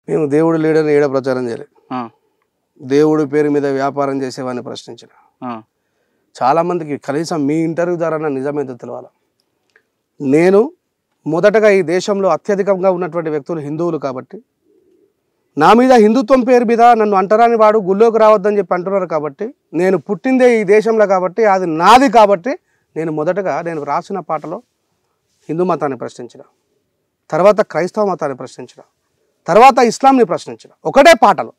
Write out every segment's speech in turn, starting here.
మేము దేవుడు లేడని ఏడ ప్రచారం చేయలేదు. దేవుడి పేరు మీద వ్యాపారం చేసేవాడిని ప్రశ్నించిన. చాలామందికి కనీసం మీ ఇంటర్వ్యూ ద్వారా నిజమేదో తెలవాలి. నేను మొదటగా ఈ దేశంలో అత్యధికంగా ఉన్నటువంటి వ్యక్తులు హిందువులు కాబట్టి నా మీద హిందుత్వం పేరు మీద నన్ను అంటరాని వాడు గుళ్ళోకి రావద్దని చెప్పి అంటున్నారు కాబట్టి నేను పుట్టిందే ఈ దేశంలో కాబట్టి అది నాది కాబట్టి నేను మొదటగా నేను రాసిన పాటలో హిందూ మతాన్ని ప్రశ్నించిన, తర్వాత క్రైస్తవ మతాన్ని ప్రశ్నించిన, తర్వాత ఇస్లాంని ప్రశ్నించిన ఒకటే పాటలో.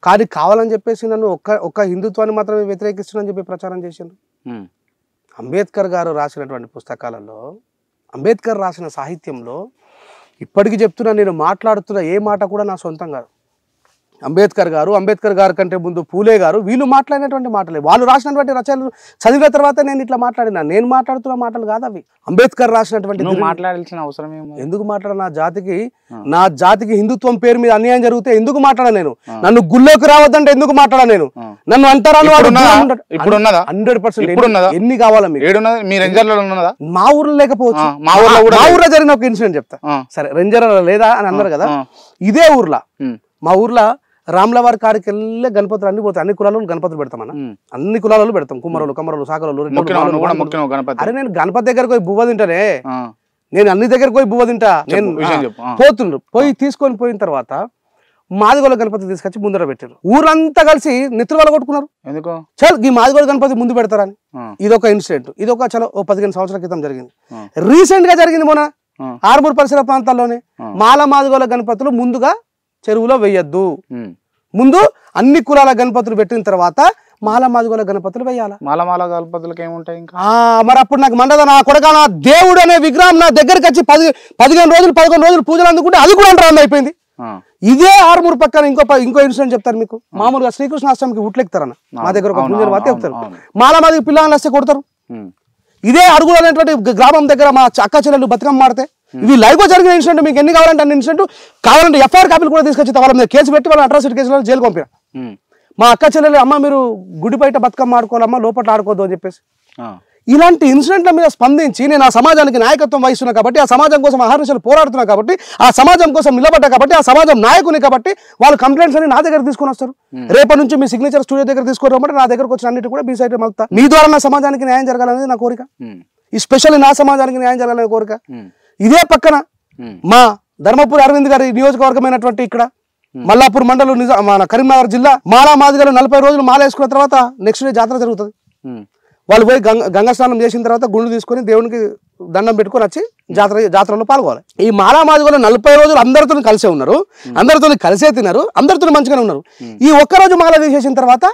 కానీ కావాలని చెప్పేసి నన్ను ఒక్క హిందుత్వాన్ని మాత్రమే వ్యతిరేకిస్తున్నానని చెప్పి ప్రచారం చేసిండ్రు. అంబేద్కర్ గారు రాసినటువంటి పుస్తకాలలో, అంబేద్కర్ రాసిన సాహిత్యంలో ఇప్పటికీ చెప్తున్నా, నేను మాట్లాడుతున్న ఏ మాట కూడా నా సొంతం కాదు. అంబేద్కర్ గారు కంటే ముందు పూలే గారు వీళ్ళు మాట్లాడినటువంటి మాటలే, వాళ్ళు రాసినటువంటి రచనలు చదివిన తర్వాత నేను ఇట్లా మాట్లాడినా. నేను మాట్లాడుతున్న మాటలు కాదు అవి. అంబేద్కర్ రాసినటువంటి మాట్లాడాల్సిన అవసరం ఎందుకు మాట్లాడ? నా జాతికి హిందుత్వం పేరు మీద అన్యాయం జరిగితే ఎందుకు మాట్లాడ? నేను నన్ను గుళ్ళోకి రావద్దంటే ఎందుకు మాట్లాడ? నేను నన్ను అంటారా 100%. ఎన్ని కావాలా మీకు? మా ఊర్లో లేకపోవచ్చు, మా ఊర్లో జరిగిన ఒక ఇన్సిడెంట్ చెప్తా. సరే, రెంజర్ల లేదా అని అన్నారు కదా, ఇదే ఊర్లో మా ఊర్లో రామ్లవారి కాడికి వెళ్ళే గణపతులు అన్ని పోతాయి. అన్ని కులాలు గణపతులు పెడతామన్నా, అన్ని కులాలు పెడతాం. కుమ్మరులు, కమ్మరులు, సాకరులు. అరే నేను గణపతి దగ్గరకు పోయి బువ్వ తింటానే, నేను అన్ని దగ్గరకు పోయి బువ్వ తింటా. నేను పోతుండ్రు, పోయి తీసుకొని పోయిన తర్వాత మాదిగోళ్ళ గణపతి తీసుకొచ్చి ముందర పెట్టారు. ఊరంతా కలిసి నెత్తులు వల్ల కొట్టుకున్నారు. ఎందుకు? చల్ ఈ మాదిగోళ్ళ గణపతి ముందు పెడతారని. ఇదొక ఇన్సిడెంట్. ఇదొక చలో 15 సంవత్సరాల క్రితం జరిగింది. రీసెంట్ గా జరిగింది మొన్న ఆర్మూర్ పరిసర ప్రాంతాల్లోనే. మాదిగోళ్ళ గణపతులు ముందుగా చెరువులో వేయద్దు, ముందు అన్ని కులాల గణపతులు పెట్టిన తర్వాత మాదిగోళ్ళ గణపతులు వేయాలా. మాల గణపతులకి ఏముంటాయి ఇంకా? మరి అప్పుడు నాకు మండద నా కొడక నా దేవుడు అనే విగ్రహం నా దగ్గరికి వచ్చి 11 రోజులు పూజలు అందుకుంటే అది కూడా అంటారు అయిపోయింది. ఇదే ఆర్మూర్ పక్కన ఇంకో ఇన్సిడెంట్ చెప్తారు మీకు. మామూలుగా శ్రీకృష్ణ అష్టమికి ఉట్లెక్తారన్న మా దగ్గర ఒక పూజలు వాతే చెప్తారు. మాదిగ పిల్లలు వస్తే కొడతారు. ఇదే అడుగులు అనేటువంటి గ్రామం దగ్గర మా అక్క చెల్లెలు బతుకమ్మ మాడితే ఇవి లైవ్ గా జరిగిన ఇన్సిడెంట్. మీకు ఎన్ని కావాలంటే అన్ని ఇన్సిడెంట్ కావాలంటే ఎఫ్ఐఆర్ కాపీలు కూడా తీసుకొచ్చి వాళ్ళ మీద కేసు పెట్టి వాళ్ళ అట్రాసిటీ కేసులో జైలు పంపారు. మా అక్క చెల్లెలు అమ్మ మీరు గుడి బయట బతుకమ్మ ఆడుకోవాలమ్మా, లోపల ఆడుకోవద్దు అని చెప్పేసి. ఇలాంటి ఇన్సిడెంట్ల మీద స్పందించి నేను ఆ సమాజానికి నాయకత్వం వహిస్తున్నా కాబట్టి, ఆ సమాజం కోసం అహర్నిశలు పోరాడుతున్నా కాబట్టి, ఆ సమాజం కోసం నిలబడ్డా కాబట్టి, ఆ సమాజం నాయకుని కాబట్టి వాళ్ళు కంప్లైంట్స్ అని నా దగ్గర తీసుకొని వస్తారు. రేపటి నుంచి మీ సిగ్నేచర్ స్టూడియో దగ్గర తీసుకోవడం నా దగ్గరకు వచ్చిన అన్నిటి కూడా బీ సైడ్ మలుతా. మీ ద్వారా నా సమాజానికి న్యాయం జరగాలనేది నా కోరిక. ఈ స్పెషల్లీ నా సమాజానికి న్యాయం జరగాలనే కోరిక. ఇదే పక్కన మా ధర్మపురి అరవింద్ గారి నియోజకవర్గమైనటువంటి ఇక్కడ మల్లాపూర్ మండలం మన కరీంనగర్ జిల్లా మాదిగలు 40 రోజులు మాల వేసుకున్న తర్వాత నెక్స్ట్ డే జాతర జరుగుతుంది. వాళ్ళు పోయి గంగా స్నానం చేసిన తర్వాత గుండు తీసుకొని దేవునికి దండం పెట్టుకొని వచ్చి జాతరలో పాల్గొవాలి. ఈ మాదిగలు 40 రోజులు అందరితో కలిసే ఉన్నారు, అందరితో కలిసే తిన్నారు, అందరితో మంచిగానే ఉన్నారు. ఈ ఒక్కరోజు మాల తీసేసిన తర్వాత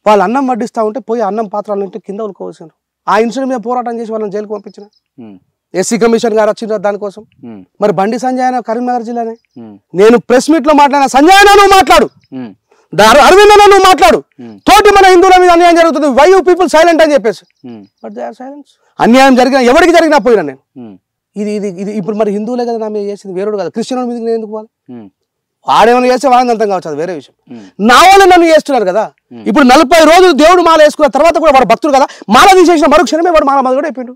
వాళ్ళు అన్నం వడ్డిస్తూ ఉంటే పోయి అన్నం పాత్రలు కింద ఉలుకోవచ్చారు. ఆ ఇన్సిడెంట్ మీద పోరాటం చేసి వాళ్ళని జైలుకు పంపించిన ఎస్సీ కమిషన్ గారు వచ్చిన దానికోసం. మరి బండి సంజయ్ కరీంనగర్ జిల్లానే. నేను ప్రెస్ మీట్ లో మాట్లాడిన, సంజయ్ నువ్వు మాట్లాడు, అరవింద్ నువ్వు మాట్లాడు, తోటి మన హిందువుల మీద అన్యాయం జరుగుతుంది, వై యూ పీపుల్ సైలెంట్ అని చెప్పేసి. But they are silence. అన్యాయం జరిగిన ఎవరికి జరిగినా పోయినా నేను ఇది ఇప్పుడు మరి హిందువులే కదా నా మీద చేసింది, వేరేడు కదా. క్రిస్టియన్ మీద నేను ఎందుకు పోవాలి? వాడేమైనా చేస్తే వాడిని అంతం కావచ్చు, అది వేరే విషయం. నా వాళ్ళు నన్ను చేస్తున్నారు కదా. ఇప్పుడు 40 రోజులు దేవుడు మాల వేసుకున్న తర్వాత కూడా వాడు భక్తుడు కదా, మాల తీసేసిన మరుక్షణమే వాడు మాల కూడా అయిపోయాడు.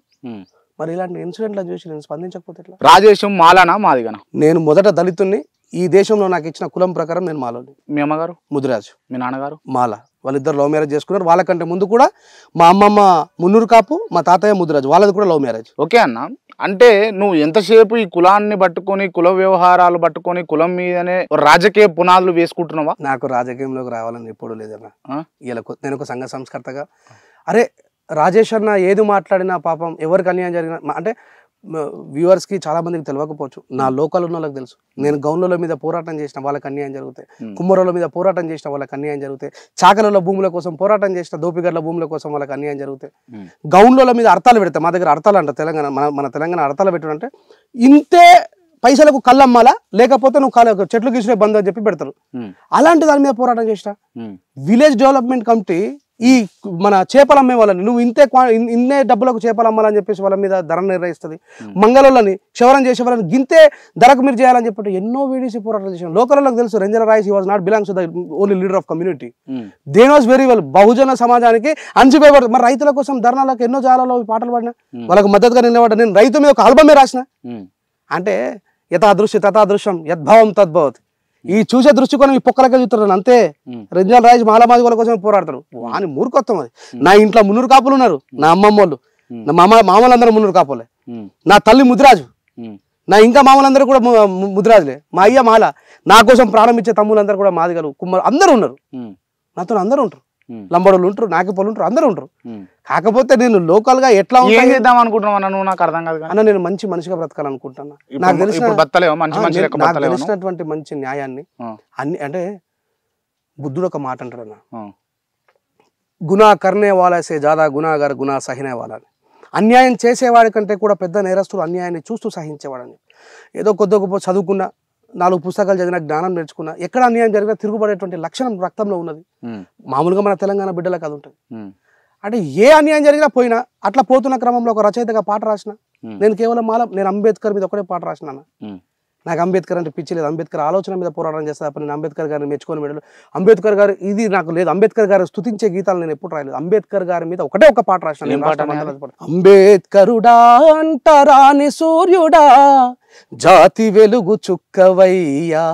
మరి ఇలాంటి ఇన్సిడెంట్లు చూసి నేను స్పందించకపోతే ఎట్లా? రాజేశం మాలనా మాదిగనా? నేను మొదట దళితుణ్ణి. ఈ దేశంలో నాకు ఇచ్చిన కులం ప్రకారం నేను మాలోని. మీ అమ్మగారు ముదిరాజు, మీ నాన్నగారు మాల. వాళ్ళిద్దరు లవ్ మ్యారేజ్ చేసుకున్నారు. వాళ్ళకంటే ముందు కూడా మా అమ్మమ్మ మున్నూరు కాపు, మా తాతయ్య ముదిరాజు, వాళ్ళది కూడా లవ్ మ్యారేజ్. ఓకే అన్న, అంటే నువ్వు ఎంతసేపు ఈ కులాన్ని పట్టుకొని, కుల వ్యవహారాలు పట్టుకొని, కులం మీదనే రాజకీయ పునాదులు వేసుకుంటున్నావా? నాకు రాజకీయంలోకి రావాలని ఎప్పుడు లేదన్నా. ఇలా నేను ఒక సంఘ సంస్కర్తగా, అరే రాజేష్ అన్న ఏది మాట్లాడినా పాపం ఎవరికి అన్యాయం జరిగిన అంటే వ్యూవర్స్కి చాలా మందికి తెలియకపోవచ్చు, నా లోకల్ ఉన్న వాళ్ళకి తెలుసు. నేను గౌన్ల మీద పోరాటం చేసిన వాళ్ళకి అన్యాయం జరుగుతాయి, కుమ్మరోళ్ళ మీద పోరాటం చేసిన వాళ్ళకి అన్యాయం జరుగుతాయి, చాకల భూముల కోసం పోరాటం చేసిన దోపిగడ్ల భూముల కోసం వాళ్ళకి అన్యాయం జరుగుతాయి. గౌన్ల మీద అర్థాలు పెడతాయి. మా దగ్గర అర్థాలు అంట తెలంగాణ, మన తెలంగాణ అర్థాలు పెట్టాలంటే ఇంతే పైసలకు కళ్ళమ్మాలా, లేకపోతే నువ్వు చెట్లు గీసుడే బంద్ అని చెప్పి పెడతారు. అలాంటి దాని మీద పోరాటం చేసిన విలేజ్ డెవలప్మెంట్ కమిటీ ఈ మన చేపలు అమ్మే వాళ్ళని నువ్వు ఇన్నే డబ్బులకు చేపలు అమ్మాలని చెప్పేసి వాళ్ళ మీద ధర నిర్ణయిస్తుంది. మంగళోళ్ళని క్షవరం చేసే వాళ్ళని గింతే ధరకు మీరు చేయాలని చెప్పి ఎన్నో వీడియోసి పోరాటాలు చేసాం. లోకల్లోకి తెలుసు రెంజల రాయస్ was not belongs to the only leader of community, they was very well. బహుజన సమాజానికి అంచిపోయబడదు. మరి రైతుల కోసం ధర్నాలకు ఎన్నో జాలలో పాటలు పాడినా, వాళ్ళకు మద్దతుగా నిలబడ్డా. నేను రైతు మీద ఒక ఆల్బమే రాసిన. అంటే యథాదృశ్య తథాదృశ్యం యద్భావం తద్భవతి, ఈ చూసే దృష్టికోణం ఈ పొక్కలకే చూస్తారు అంతే. రంజాన్ రాజు మాలమాదిగోల కోసమే పోరాడతారు. వాని మూర్ఖత్వం అది. నా ఇంట్లో 300 కాపులు ఉన్నారు, నా అమ్మమ్మ వాళ్ళు, నా మామలందరూ 300 కాపులే, నా తల్లి ముదిరాజు, నా ఇంకా మామూలందరూ కూడా ముదిరాజులే, మా అయ్య మాల, నా కోసం ప్రాణం ఇచ్చే తమ్ములందరూ కూడా మాదిగలు, కుమ్మలు అందరూ ఉన్నారు, నాతో అందరూ ఉంటారు, లంబడోళ్ళు ఉంటారు, నాకిపోలు ఉంటారు, అందరూ ఉంటారు. కాకపోతే నేను లోకల్ గా ఎట్లా చేద్దాం అనుకుంటున్నావు నువ్వు? నాకు అర్థం కాదు అన్న, నేను మంచి మనిషిగా బ్రతకాలనుకుంటున్నా. నాకు తెలిసినటువంటి మంచి న్యాయాన్ని అన్ని అంటే బుద్ధుడు ఒక మాట అంటాడు అన్న, గునా కర్నే వాలాసే జాదా గునాగారు గునా సహినే వాళ్ళని. అన్యాయం చేసేవాడి కంటే కూడా పెద్ద నేరస్తుడు అన్యాయాన్ని చూస్తూ సహించేవాడని. ఏదో కొద్ది గొప్ప చదువుకున్నా, 4 పుస్తకాలు చదివిన, జ్ఞానం నేర్చుకున్నా, ఎక్కడ అన్యాయం జరిగినా తిరుగుబడేటువంటి లక్షణం రక్తంలో ఉన్నది. మామూలుగా మన తెలంగాణ బిడ్డలకు అది ఉంటుంది. అంటే ఏ అన్యాయం జరిగినా పోయినా అట్లా పోతున్న క్రమంలో ఒక రచయితగా పాట రాసిన. నేను కేవలం నేను అంబేద్కర్ మీద ఒకటే పాట రాసిన. నాకు అంబేద్కర్ అంటే పిచ్చి లేదు. అంబేద్కర్ ఆలోచన మీద పోరాటం చేస్తా తప్ప నేను అంబేద్కర్ గారిని మెచ్చుకొని మెడలు అంబేద్కర్ గారు ఇది నాకు లేదు. అంబేద్కర్ గారు స్తుతించే గీతాలు నేను ఎప్పుడు రాయలేదు. అంబేద్కర్ గారి మీద ఒకటే ఒక పాట రాసిన. అంబేద్కరుడా అంటరాని సూర్యుడా, జాతి వెలుగు చుక్కవయ్యా,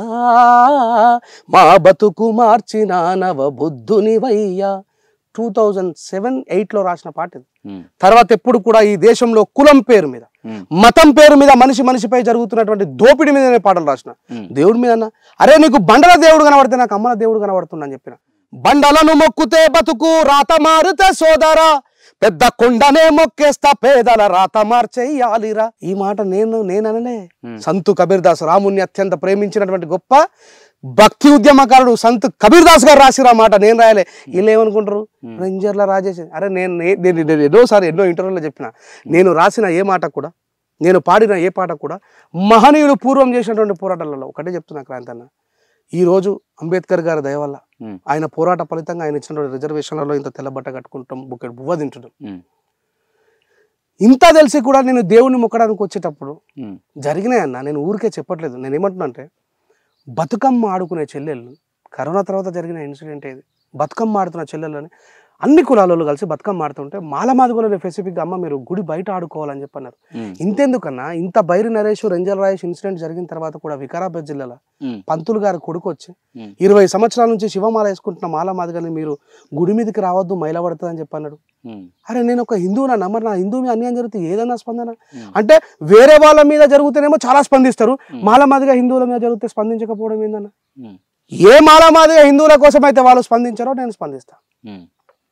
మా బతుకు మార్చిన నవ బుద్ధునివయ్యా. 2007-8లో రాసిన పాట ఇది. తర్వాత ఎప్పుడు కూడా ఈ దేశంలో కులం పేరు మీద, మతం పేరు మీద మనిషిపై జరుగుతున్నటువంటి దోపిడి మీద నేను పాటలు రాసిన. దేవుడి మీద అన్న, అరే నీకు బండల దేవుడు కనబడితే నాకు అమ్మల దేవుడు కనబడుతుందని చెప్పిన. బండలను మొక్కుతే బతుకు రాత మారుతే సోదరా, పెద్ద కొండనే మొక్కేస్తా పేదల రాత మార్చేయాలిరా. ఈ మాట నేననలే. సంతు కబీర్ దాస్, రాముని అత్యంత ప్రేమించినటువంటి గొప్ప భక్తి ఉద్యమకారుడు సంత్ కబీర్ దాస్ గారు రాసిరా మాట, నేను రాయలే. వీళ్ళు ఏమనుకుంటారు, రేంజర్ల రాజేష్. అరే నేను ఎన్నోసారి ఎన్నో ఇంటర్వ్యూలో చెప్పిన, నేను రాసిన ఏ మాట కూడా, నేను పాడిన ఏ పాట కూడా మహనీయులు పూర్వం చేసినటువంటి పోరాటాలలో ఒకటే చెప్తున్నా క్రాంతన్న. ఈరోజు అంబేద్కర్ గారి దయ వల్ల, ఆయన పోరాట ఫలితంగా ఆయన ఇచ్చినటువంటి రిజర్వేషన్లలో ఇంత తెల్లబట్ట కట్టుకుంటాం, బుక్కెడు బువ్వ తింటున్నాం. ఇంత తెలిసి కూడా నేను దేవుణ్ణి మొక్కడానికి వచ్చేటప్పుడు జరిగినాయన్న. నేను ఊరికే చెప్పట్లేదు. నేను ఏమంటున్నా అంటే, బతుకమ్మ ఆడుకునే చెల్లెళ్ళు, కరోనా తర్వాత జరిగిన ఇన్సిడెంట్ ఇది. బతుకమ్మ ఆడుతున్న చెల్లెళ్ళని అన్ని కులాలలో కలిసి బతుకమ్మ ఆడుతుంటే మాలమాదిగోళ్ళని స్పెసిఫిక్గా అమ్మ మీరు గుడి బయట ఆడుకోవాలని చెప్పన్నారు. ఇంతెందుకన్నా, ఇంత బైరి నరేష్, రెంజల్ రాయేష్ ఇన్సిడెంట్ జరిగిన తర్వాత కూడా వికారాబాద్ జిల్లాలో పంతులు గారి కొడుకు వచ్చి 20 సంవత్సరాల నుంచి శివమాల వేసుకుంటున్న మాలమాదిగని మీరు గుడి మీదకి రావద్దు, మైల పడుతుంది అని చెప్పన్నాడు. అరే నేను ఒక హిందువునా, నమ్మరు, నా హిందువు మీద అన్యాయం జరిగితే ఏదన్నా స్పందన అంటే, వేరే వాళ్ళ మీద జరుగుతేనేమో చాలా స్పందిస్తారు, మాలమాదిగా హిందువుల మీద జరిగితే స్పందించకపోవడం ఏందన్న? ఏ మాలమాదిగా హిందువుల కోసం అయితే వాళ్ళు స్పందించారో నేను స్పందిస్తా.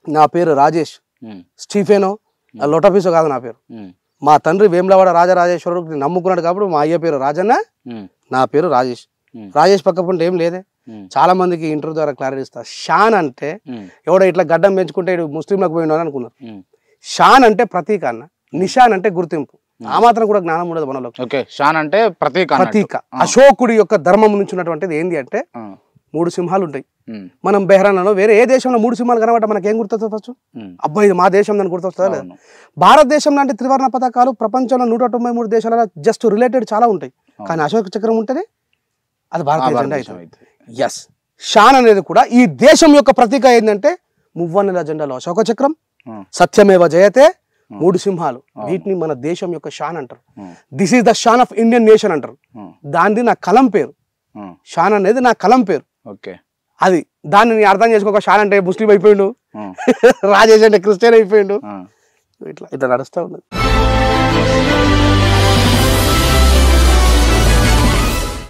నా పేరు రాజేష్, స్టీఫెనో లొటపీసో కాదు నా పేరు. మా తండ్రి వేములవాడ రాజరాజేశ్వరుడు నమ్ముకున్నాడు కాబట్టి మా అయ్య పేరు రాజన్న, నా పేరు రాజేష్. రాజేష్ పక్క పుంటే ఏం లేదే. చాలా మందికి ఇంటర్వ్యూ ద్వారా క్లారిటీ ఇస్తా. షాన్ అంటే ఎవడో ఇట్లా గడ్డం పెంచుకుంటే ముస్లింలకు పోయినా అని అనుకున్నారు. షాన్ అంటే ప్రతీక అన్న, నిషాన్ అంటే గుర్తింపు. ఆ మాత్రం కూడా జ్ఞానం ఉండదు మనలో. షాన్ అంటే ప్రతీక. అశోకుడి యొక్క ధర్మం నుంచి ఉన్నటువంటిది ఏంది అంటే 3 సింహాలు ఉంటాయి. మనం బెహ్రాన్లో వేరే ఏ దేశంలో 3 సింహాలు కనబడ్డా మనకి ఏం గుర్తొచ్చు? అబ్బాయి ఇది మా దేశం అని గుర్తొస్తుందా లేదా? భారతదేశం లాంటి త్రివర్ణ పథకాలు ప్రపంచంలో 193 దేశాలలో జస్ట్ రిలేటెడ్ చాలా ఉంటాయి. కానీ అశోక చక్రం ఉంటేనే అది భారతీయ జెండా అవుతుంది. ఎస్, షాన్ అనేది కూడా ఈ దేశం యొక్క ప్రతీక ఏంటంటే మువ్వన్నెల జెండాలో అశోక చక్రం, సత్యమేవ జయతే, 3 సింహాలు. వీటిని మన దేశం యొక్క షాన్ అంటారు. దిస్ ఈస్ ద షాన్ ఆఫ్ ఇండియన్ నేషన్ అంటారు. దాన్ని నా కలం పేరు. షాన్ అనేది నా కలం పేరు. అది దాన్ని అర్థం చేసుకోక షాన్ అంటే ముస్లిం అయిపోయిండు, రాజేష్ అంటే క్రిస్టియన్ అయిపోయిండు, ఇట్లా నడుస్తూ ఉన్నది.